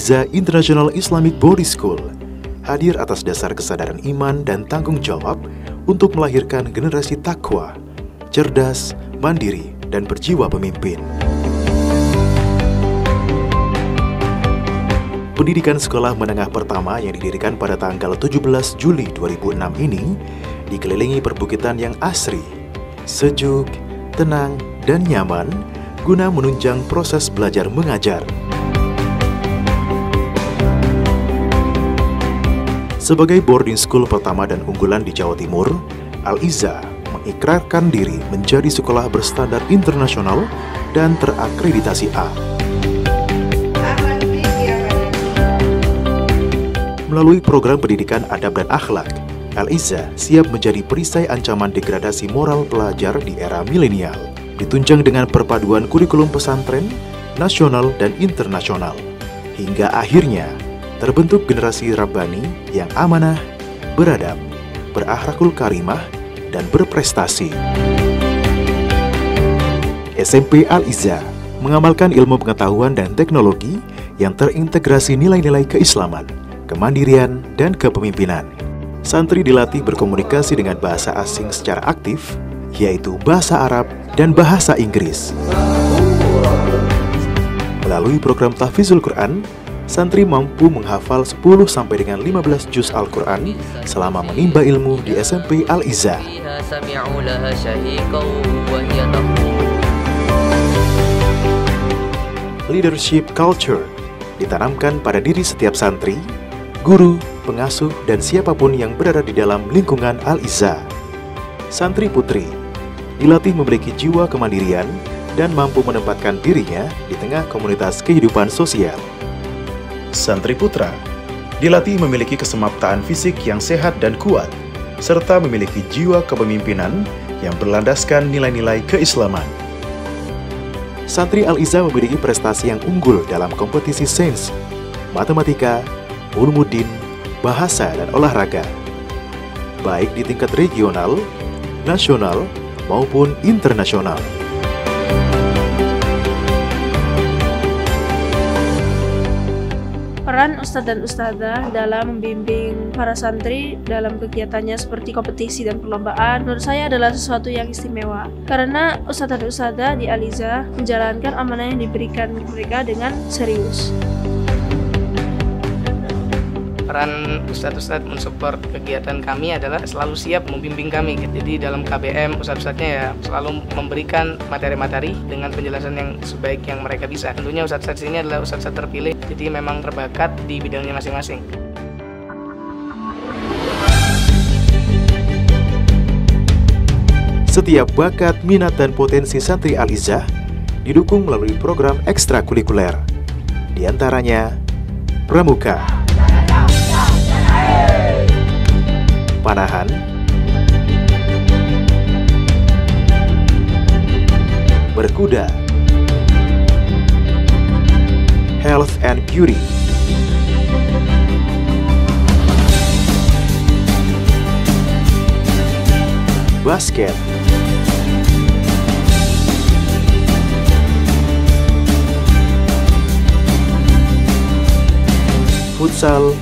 Al-Izzah International Islamic Boarding School hadir atas dasar kesadaran iman dan tanggung jawab untuk melahirkan generasi takwa, cerdas, mandiri, dan berjiwa pemimpin. Pendidikan sekolah menengah pertama yang didirikan pada tanggal 17 Juli 2006 ini dikelilingi perbukitan yang asri, sejuk, tenang, dan nyaman guna menunjang proses belajar mengajar. Sebagai boarding school pertama dan unggulan di Jawa Timur, Al-Izzah mengikrarkan diri menjadi sekolah berstandar internasional dan terakreditasi A. Melalui program pendidikan adab dan akhlak, Al-Izzah siap menjadi perisai ancaman degradasi moral pelajar di era milenial, ditunjang dengan perpaduan kurikulum pesantren, nasional dan internasional. Hingga akhirnya terbentuk generasi Rabbani yang amanah, beradab, berakhlakul karimah, dan berprestasi. SMP Al-Izzah mengamalkan ilmu pengetahuan dan teknologi yang terintegrasi nilai-nilai keislaman, kemandirian, dan kepemimpinan. Santri dilatih berkomunikasi dengan bahasa asing secara aktif, yaitu bahasa Arab dan bahasa Inggris. Melalui program Tahfizul Quran, santri mampu menghafal 10 sampai dengan 15 juz Al-Quran selama menimba ilmu di SMP Al-Izzah. Leadership culture ditanamkan pada diri setiap santri, guru, pengasuh, dan siapapun yang berada di dalam lingkungan Al-Izzah. Santri putri dilatih memiliki jiwa kemandirian dan mampu menempatkan dirinya di tengah komunitas kehidupan sosial. Santri putra dilatih memiliki kesemaptaan fisik yang sehat dan kuat, serta memiliki jiwa kepemimpinan yang berlandaskan nilai-nilai keislaman. Santri Al-Izzah memiliki prestasi yang unggul dalam kompetisi sains, matematika, ulumuddin, bahasa, dan olahraga, baik di tingkat regional, nasional, maupun internasional. Peran Ustadz dan Ustadzah dalam membimbing para santri dalam kegiatannya seperti kompetisi dan perlombaan menurut saya adalah sesuatu yang istimewa, karena Ustadz dan Ustadzah di Al-Izzah menjalankan amanah yang diberikan mereka dengan serius. Peran Ustadz-Ustadz mensupport kegiatan kami adalah selalu siap membimbing kami. Jadi dalam KBM Ustadz-Ustadznya ya selalu memberikan materi-materi dengan penjelasan yang sebaik yang mereka bisa. Tentunya Ustadz-Ustadz ini adalah Ustadz-Ustadz terpilih, jadi memang terbakat di bidangnya masing-masing. Setiap bakat, minat, dan potensi santri Al-Izzah didukung melalui program ekstrakurikuler, di antaranya pramuka, panahan, berkuda, health and beauty, basket, futsal,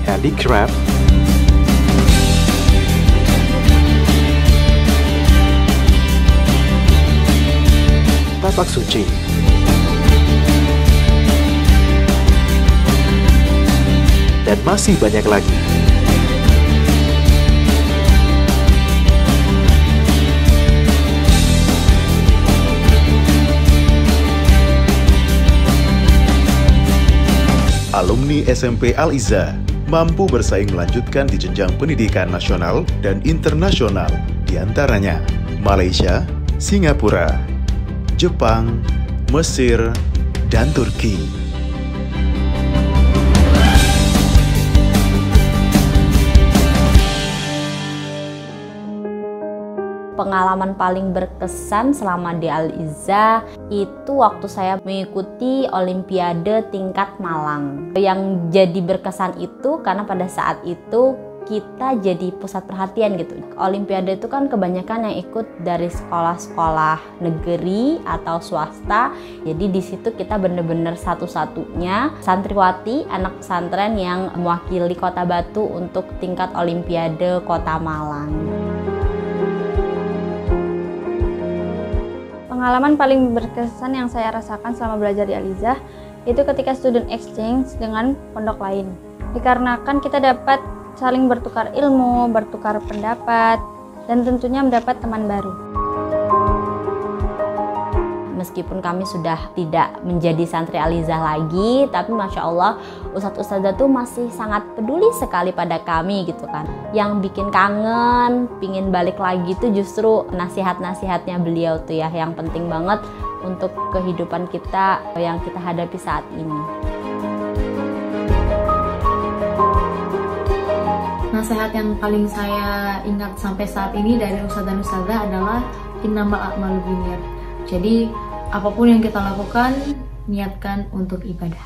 handicraft, tapak suci, dan masih banyak lagi. Alumni SMP Al-Izzah mampu bersaing melanjutkan di jenjang pendidikan nasional dan internasional, di antaranya Malaysia, Singapura, Jepang, Mesir, dan Turki. Pengalaman paling berkesan selama di Al-Izzah itu waktu saya mengikuti Olimpiade tingkat Malang. Yang jadi berkesan itu karena pada saat itu kita jadi pusat perhatian gitu. Olimpiade itu kan kebanyakan yang ikut dari sekolah-sekolah negeri atau swasta. Jadi di situ kita bener-bener satu-satunya santriwati anak pesantren yang mewakili Kota Batu untuk tingkat Olimpiade Kota Malang. Pengalaman paling berkesan yang saya rasakan selama belajar di Al-Izzah itu ketika student exchange dengan pondok lain. Dikarenakan kita dapat saling bertukar ilmu, bertukar pendapat, dan tentunya mendapat teman baru. Meskipun kami sudah tidak menjadi santri Al-Izzah lagi, tapi Masya Allah Ustadz-Ustadzah tuh masih sangat peduli sekali pada kami gitu kan. Yang bikin kangen, pingin balik lagi tuh justru nasihat-nasihatnya beliau tuh ya, yang penting banget untuk kehidupan kita yang kita hadapi saat ini. Nasihat yang paling saya ingat sampai saat ini dari Ustadz dan Ustadzah adalah innamal a'malu binniyat. Jadi apapun yang kita lakukan, niatkan untuk ibadah.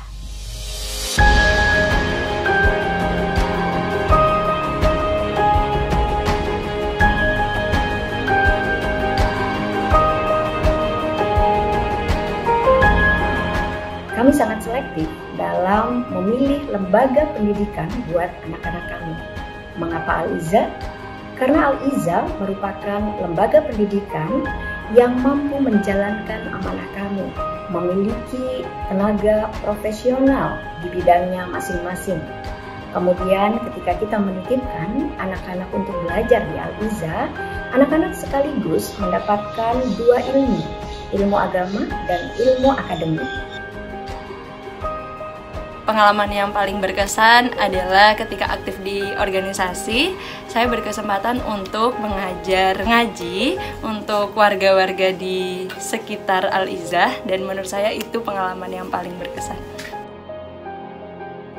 Kami sangat selektif dalam memilih lembaga pendidikan buat anak-anak kami. Mengapa Al-Izzah? Karena Al-Izzah merupakan lembaga pendidikan yang mampu menjalankan amanah kami, memiliki tenaga profesional di bidangnya masing-masing. Kemudian ketika kita menitipkan anak-anak untuk belajar di Al-Izzah, anak-anak sekaligus mendapatkan dua ilmu agama dan ilmu akademik. Pengalaman yang paling berkesan adalah ketika aktif di organisasi, saya berkesempatan untuk mengajar ngaji untuk warga-warga di sekitar Al-Izzah, dan menurut saya itu pengalaman yang paling berkesan.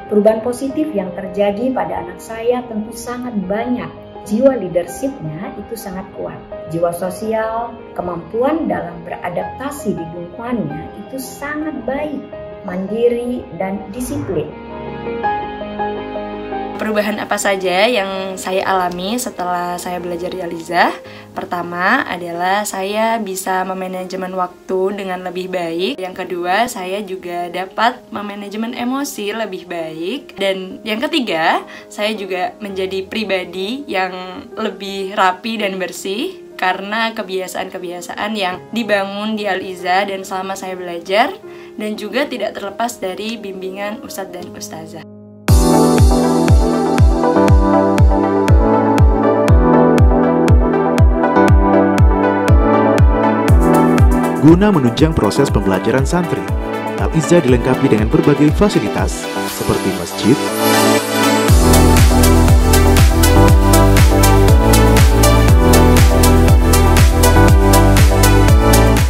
Perubahan positif yang terjadi pada anak saya tentu sangat banyak. Jiwa leadershipnya itu sangat kuat. Jiwa sosial, kemampuan dalam beradaptasi di lingkungannya itu sangat baik. Mandiri dan disiplin. Perubahan apa saja yang saya alami setelah saya belajar di Al-Izzah? Pertama adalah saya bisa memanajemen waktu dengan lebih baik. Yang kedua, saya juga dapat memanajemen emosi lebih baik. Dan yang ketiga, saya juga menjadi pribadi yang lebih rapi dan bersih karena kebiasaan-kebiasaan yang dibangun di Al-Izzah dan selama saya belajar, dan juga tidak terlepas dari bimbingan Ustadz dan Ustazah. Guna menunjang proses pembelajaran santri, Al-Izzah dilengkapi dengan berbagai fasilitas seperti masjid,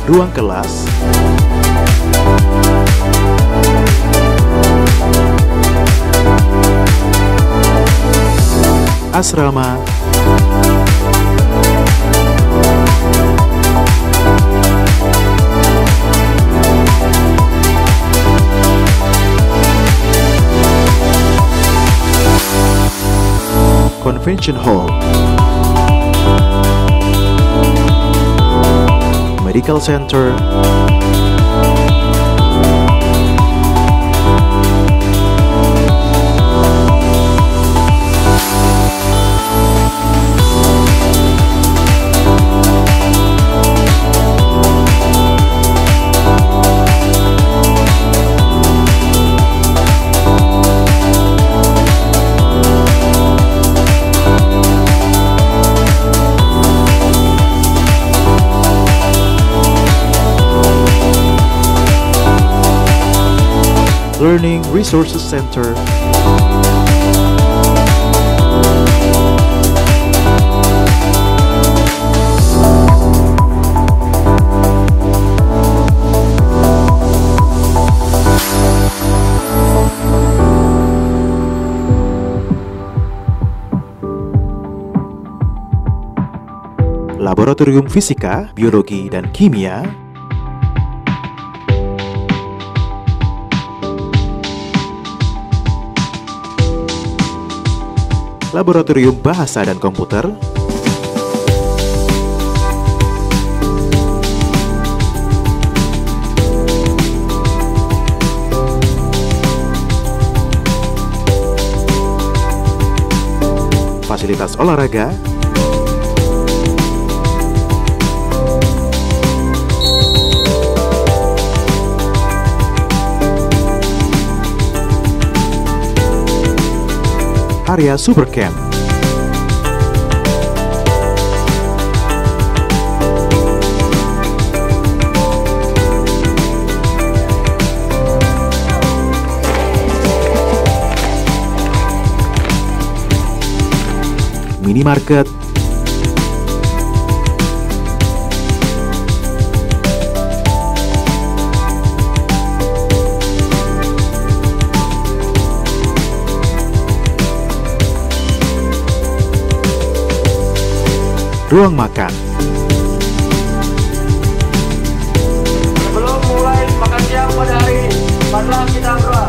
ruang kelas, asrama, convention hall, medical center, Learning Resources Center, Laboratorium Fisika, Biologi, dan Kimia, Laboratorium Bahasa dan Komputer, fasilitas olahraga, area Supercamp, minimarket, ruang makan, sebelum mulai makan siang pada hari ini, marilah kita berdoa.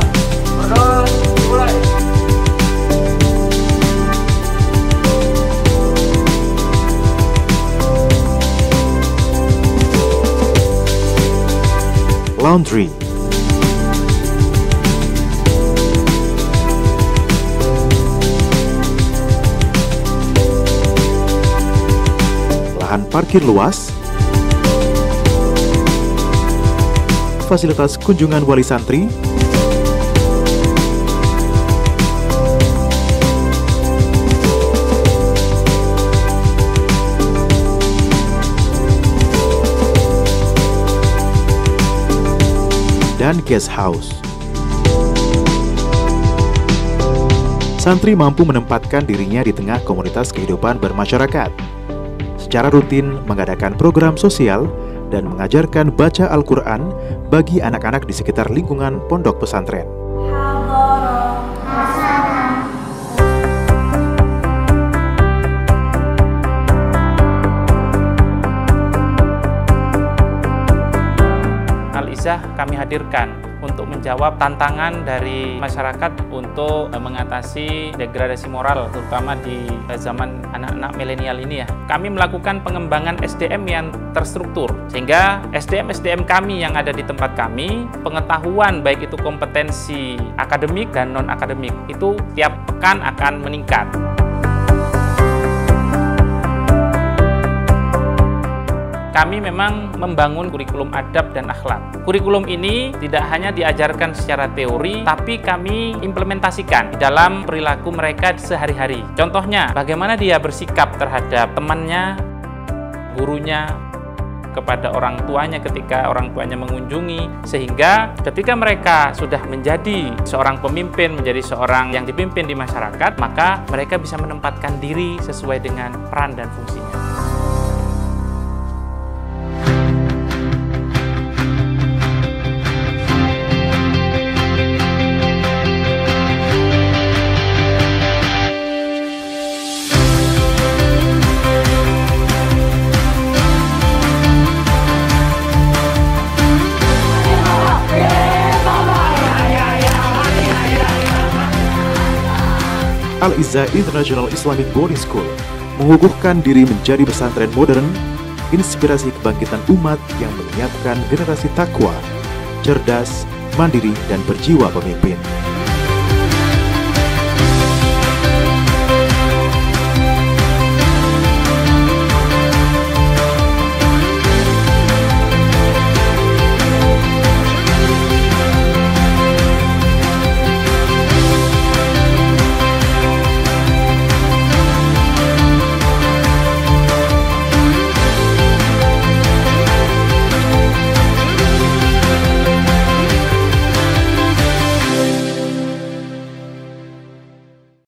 Berdoa mulai. laundry, lahan parkir luas, fasilitas kunjungan wali santri, dan guest house. Santri mampu menempatkan dirinya di tengah komunitas kehidupan bermasyarakat. Secara rutin mengadakan program sosial dan mengajarkan baca Al-Quran bagi anak-anak di sekitar lingkungan pondok pesantren. Al-Izzah kami hadirkan untuk menjawab tantangan dari masyarakat untuk mengatasi degradasi moral, terutama di zaman anak-anak milenial ini ya. Kami melakukan pengembangan SDM yang terstruktur, sehingga SDM kami yang ada di tempat kami, pengetahuan baik itu kompetensi akademik dan non-akademik, itu tiap pekan akan meningkat. Kami memang membangun kurikulum adab dan akhlak. Kurikulum ini tidak hanya diajarkan secara teori, tapi kami implementasikan di dalam perilaku mereka sehari-hari. Contohnya, bagaimana dia bersikap terhadap temannya, gurunya, kepada orang tuanya ketika orang tuanya mengunjungi, sehingga ketika mereka sudah menjadi seorang pemimpin, menjadi seorang yang dipimpin di masyarakat, maka mereka bisa menempatkan diri sesuai dengan peran dan fungsinya. Al-Izzah International Islamic Boarding School mengukuhkan diri menjadi pesantren modern, inspirasi kebangkitan umat yang menyiapkan generasi takwa, cerdas, mandiri, dan berjiwa pemimpin.